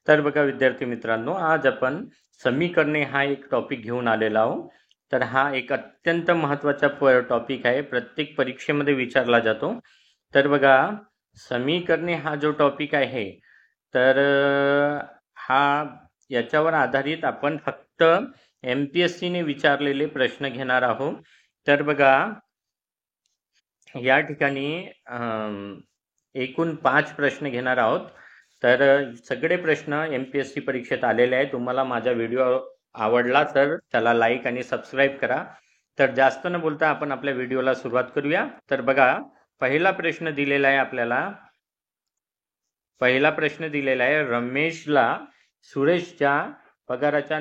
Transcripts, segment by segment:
तर बघा विद्यार्थी मित्रांनो, आज आपण समीकरणे हा एक टॉपिक घेऊन आलेला आहोत. तर हा एक अत्यंत महत्त्वाचा टॉपिक आहे, प्रत्येक परीक्षेमध्ये विचारला जातो. तर बघा, समीकरणे हा जो टॉपिक आहे, तर हा याच्यावर आधारित आपण फक्त MPSC ने विचारलेले प्रश्न घेणार आहोत. तर बघा, या ठिकाणी एकूण 5 प्रश्न घेणार आहोत. तर सगळे प्रश्न MPSC परीक्षेत आलेले आहे. तुम्हाला माझा व्हिडिओ आवडला तर त्याला लाईक आणि सबस्क्राईब करा. तर जास्त न बोलता आपण आपल्या व्हिडिओला सुरुवात करूया. तर बघा, पहिला प्रश्न दिलेला आहे आपल्याला. पहिला प्रश्न दिलेला आहे, रमेशला सुरेशच्या पगाराच्या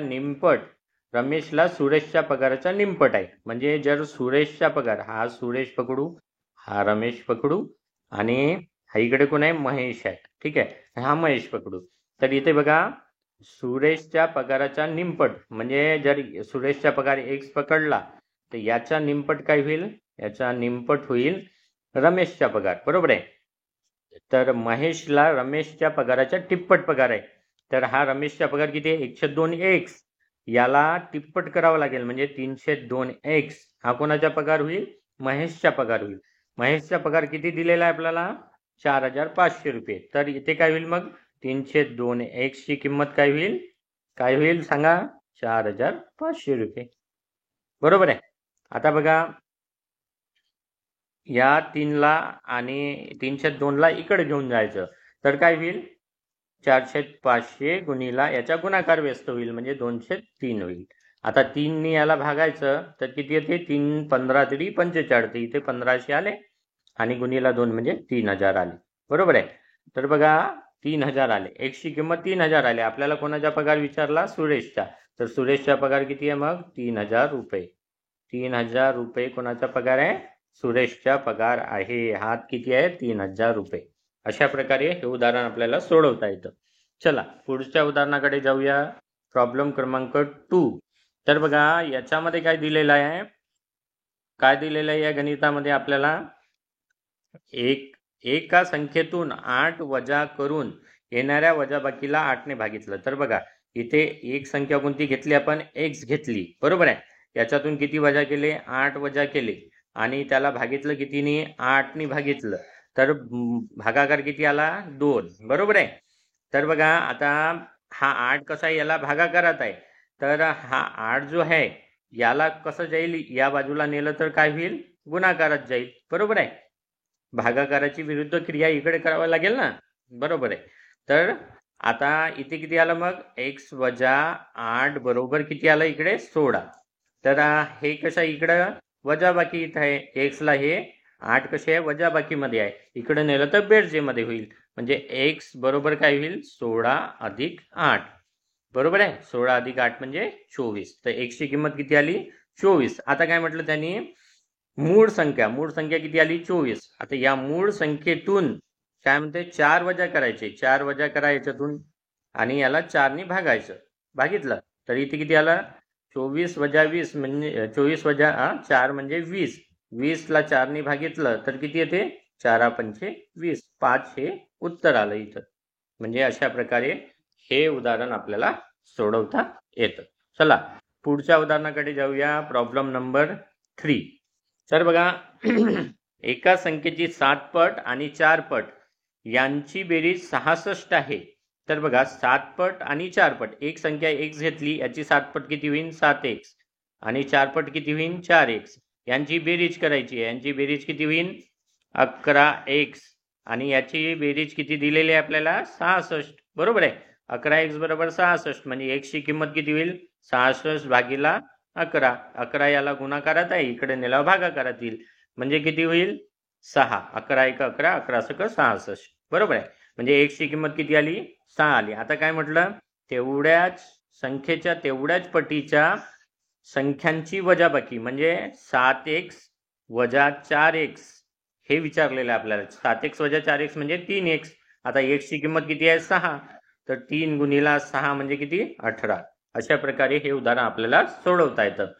निमपट आहे. म्हणजे जर सुरेशचा पगार, हा सुरेश पकडू, हा रमेश पकडू आणि हा इकडे कोण आहे, महेश आहे. ठीक आहे, हा महेश पकडू. तर इथे बघा, सुरेशच्या पगाराचा निमपट म्हणजे जर सुरेशचा पगार X पकडला तर याचा निमपट काय होईल, याचा निमपट होईल रमेशचा पगार. बरोबर आहे. तर महेशला रमेशच्या पगाराच्या तिप्पट पगार आहे. तर हा रमेशचा पगार किती आहे, 102x. याला तिप्पट करावं लागेल म्हणजे 302x. हा कोणाचा पगार होईल, महेशचा पगार होईल. महेशचा पगार किती दिलेला आहे आपल्याला, 4500 रुपये. तर इथे काय होईल मग, 302x ची किंमत काय होईल सांगा, 4500 रुपये. बरोबर आहे. आता बघा, या 3ला आणि 302ला इकडे घेऊन जायचं. तर काय होईल, 400-500 गुणिला याचा गुणाकार व्यस्त होईल म्हणजे 203 होईल. आता 3ने याला भागायचं तर किती येते, 3 15 तरी 45. इथे 1500 आले आणि गुणिला 2 म्हणजे 3000 आले. बरोबर आहे. तर बघा, 3000 आले. Xची किंमत 3000 आले. आपल्याला कोणाचा पगार विचारला, सुरेशचा. तर सुरेशचा पगार किती आहे मग, 3000 रुपये. 3000 रुपये कोणाचा पगार आहे, सुरेशचा पगार आहे. हात किती आहे, 3000 रुपये. अशा प्रकारे हे उदाहरण आपल्याला सोडवता येतं. चला पुढच्या उदाहरणाकडे जाऊया. प्रॉब्लेम क्रमांक 2. तर बघा, याच्यामध्ये काय दिलेलं आहे, या गणितामध्ये आपल्याला एका संख्येतून 8 वजा करून येणाऱ्या वजाबाकीला 8ने भागितलं. तर बघा, इथे एक संख्या कोणती घेतली आपण, x घेतली. बरोबर आहे. याच्यातून किती वजा केले, 8 वजा केले आणि त्याला भागितलं कितीने, 8ने भागितलं. तर भागाकार किती आला, 2. बरोबर आहे. तर बघा, आता हा 8 कसा आहे, याला भागाकारात आहे. तर हा 8 जो आहे याला कसं जाईल, या बाजूला नेलं तर काय होईल, गुणाकारात जाईल. बरोबर आहे. भागाकाराची विरुद्ध क्रिया इकडे करावी लागेल ना. बरोबर आहे. तर आता इथे किती आलं मग, x वजा 8 बरोबर किती आलं इकडे, 16. तर हे कसं इकडं वजाबाकी इथं आहे, x ला हे 8 कसे आहे, वजाबाकीमध्ये आहे. इकडे नेलं तर बेरजेमध्ये होईल म्हणजे x बरोबर काय होईल, 16 अधिक 8. बरोबर आहे. 16 अधिक 8 म्हणजे 24. तर x ची किंमत किती आली, 24. आता काय म्हटलं त्यांनी, मूळ संख्या किती आली, 24. आता या मूळ संख्येतून काय म्हणते, 4 वजा करायचे. 4 वजा करायच्यातून आणि याला 4ने भागायचं. भागितलं तर इथे किती आलं, 24 वजा 20 म्हणजे 24 वजा 4 म्हणजे 20. 20ला 4ने भागितलं तर किती येते, 4 पंचे 20. 5 हे उत्तर आलं इथं. म्हणजे अशा प्रकारे हे उदाहरण आपल्याला सोडवता येतं. चला पुढच्या उदाहरणाकडे जाऊया. Problem number 3. तर बघा, एका संख्येची 7 पट आणि 4 पट यांची बेरीज 66 आहे. तर बघा, 7 पट आणि 4 पट, एक संख्या x घेतली, याची 7 पट किती होईल, 7x आणि 4 पट किती होईल, 4x. यांची बेरीज करायची आहे. यांची बेरीज किती होईल, 11x आणि याची बेरीज किती दिलेली आहे आपल्याला, 66. बरोबर आहे. 11x बरोबर 66 म्हणजे x ची किंमत किती होईल, 66 भागिला 11. 11 याला गुणाकारात आहे, इकडे नेला भागाकारात येईल म्हणजे किती होईल, 6. 11 1 11, 11 6 66. बरोबर आहे. म्हणजे x ची किंमत किती आली, 6 आली. आता काय म्हटलं, तेवढ्याच संख्येच्या तेवढ्याच पटीच्या संख्यांची वजाबाकी म्हणजे 7x वजा 4x हे विचारलेलं आहे आपल्याला. 7x वजा 4x म्हणजे 3x. आता x ची किंमत किती आहे, 6. तर 3 गुणिला 6 म्हणजे किती, 18. अशा प्रकारे हे उदाहरण आपल्याला सोडवता येतं.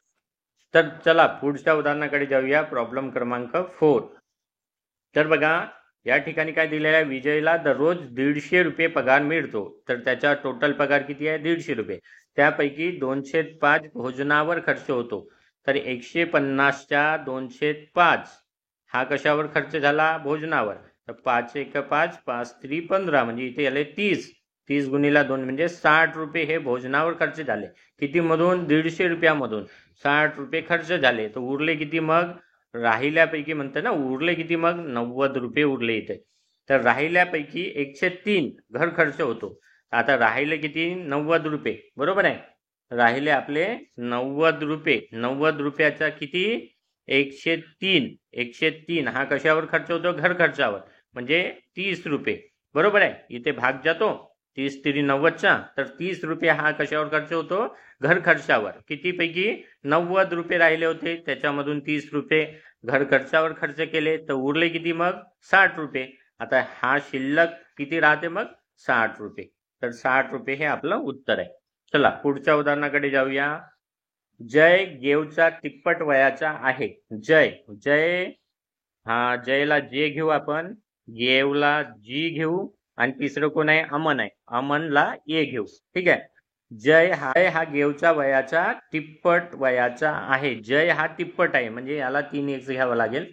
तर चला पुढच्या उदाहरणाकडे जाऊया. प्रॉब्लेम क्रमांक 4. तर बघा, या ठिकाणी काय दिलेलं आहे, विजयला दररोज 150 रुपये पगार मिळतो, तर त्याचा टोटल पगार किती आहे, 150 रुपये. त्यापैकी 205 भोजनावर खर्च होतो. तर 150च्या 205 हा कशावर खर्च झाला, भोजनावर. तर 5 एक 5, 5 3 15, म्हणजे इथे आले 30. 30 गुणिला 2 म्हणजे 60 रुपये हे भोजनावर खर्च झाले. किती मधून, 150 रुपयामधून 60 रुपये खर्च झाले. तर उरले किती मग, राहिल्यापैकी म्हणते ना, उरले किती मग, 90 रुपये उरले इथे. तर राहिल्यापैकी 103 घर खर्च होतो. आता राहिले किती, 90 रुपये, बरोबर आहे. राहिले आपले 90 रुपये. 90 रुपयाचा किती, 103 हा कशावर खर्च होतो, घर खर्चावर, म्हणजे 30 रुपये, बरोबर आहे. इथे भाग जातो 30 3 90चा, तर 30 रुपये हा कशावर खर्च होतो, घर खर्चावर. किती पैकी, 90 रुपये राहिले होते, त्याच्यामधून 30 रुपये घर खर्चावर खर्च केले, तर उरले किती मग, 60 रुपये. आता हा शिल्लक किती राहते मग, 60 रुपये. तर 60 रुपये हे आपलं उत्तर आहे. चला पुढच्या उदाहरणाकडे जाऊया. जय गेवचा तिप्पट वयाचा आहे. जय जयला जे घेऊ आपण, गेवला जी घेऊ, आणि तिसरं कोण आहे, अमन आहे. अमनला ए घेऊ. ठीक आहे. जय हा गेवच्या वयाचा तिप्पट वयाचा आहे. जय हा तिप्पट आहे, म्हणजे याला 3x घ्यावं लागेल.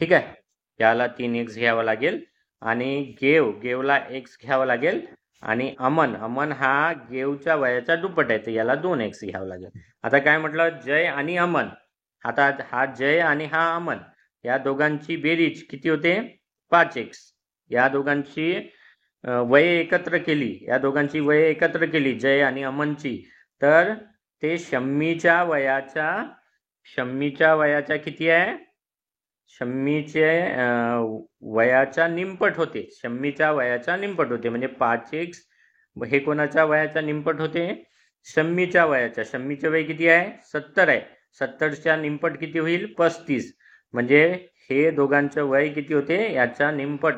ठीक आहे, याला 3x घ्यावं लागेल. आणि गेवला x घ्यावं लागेल. आणि अमन हा गेवच्या वयाचा दुप्पट आहे, तर याला 2x घ्यावं लागेल. आता काय म्हटलं, जय आणि अमन. आता हा जय आणि हा अमन या दोघांची बेरीज किती होते, 5x. या दोघांची वय एकत्र केली, जय आणि अमनची, तर ते शम्मीच्या वयाच्या किती आहे, शम्मीचे वयाच्या निमपट होते. म्हणजे 5x हे कोणाच्या वयाच्या निमपट होते, शम्मीच्या वयाच्या. शम्मीचे वय किती आहे, 70 आहे. 70च्या निमपट किती होईल, 35. म्हणजे हे दोघांचं वय किती होते, याच्या निमपट,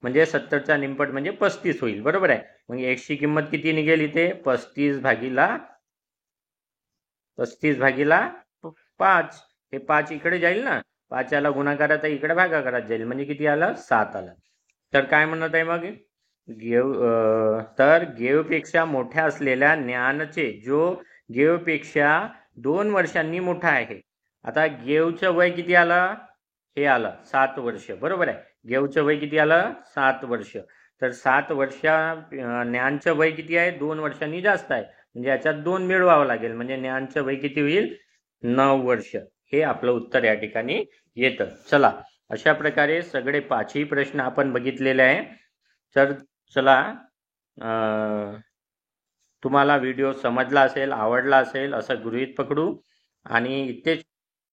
म्हणजे 70च्या निमपट म्हणजे 35 होईल, बरोबर आहे. मग x ची किंमत किती निघेल इथे, 35 भागीला 5. हे 5 इकडे जाईल ना, 5 याला गुणाकारात इकडे भागाकारात जाईल, म्हणजे किती आलं, 7 आलं. तर काय म्हणत आहे मग, गेवपेक्षा मोठ्या असलेल्या ज्ञानचे जो गेवपेक्षा 2 वर्षांनी मोठा आहे. आता गेवचं वय किती आलं, हे आलं 7 वर्ष, बरोबर आहे. गेवचं वय किती आलं, 7 वर्ष. तर 7 ज्ञानचं वय किती आहे, 2 वर्षांनी जास्त आहे, म्हणजे याच्यात 2 मिळवावं लागेल, म्हणजे ज्ञानचं वय किती होईल, 9 वर्ष. हे आपलं उत्तर या ठिकाणी येतं. चला, अशा प्रकारे सगळे 5ही प्रश्न आपण बघितलेले आहे. तर चला, तुम्हाला व्हिडिओ समजला असेल, आवडला असेल असं गृहीत पकडू, आणि इथेच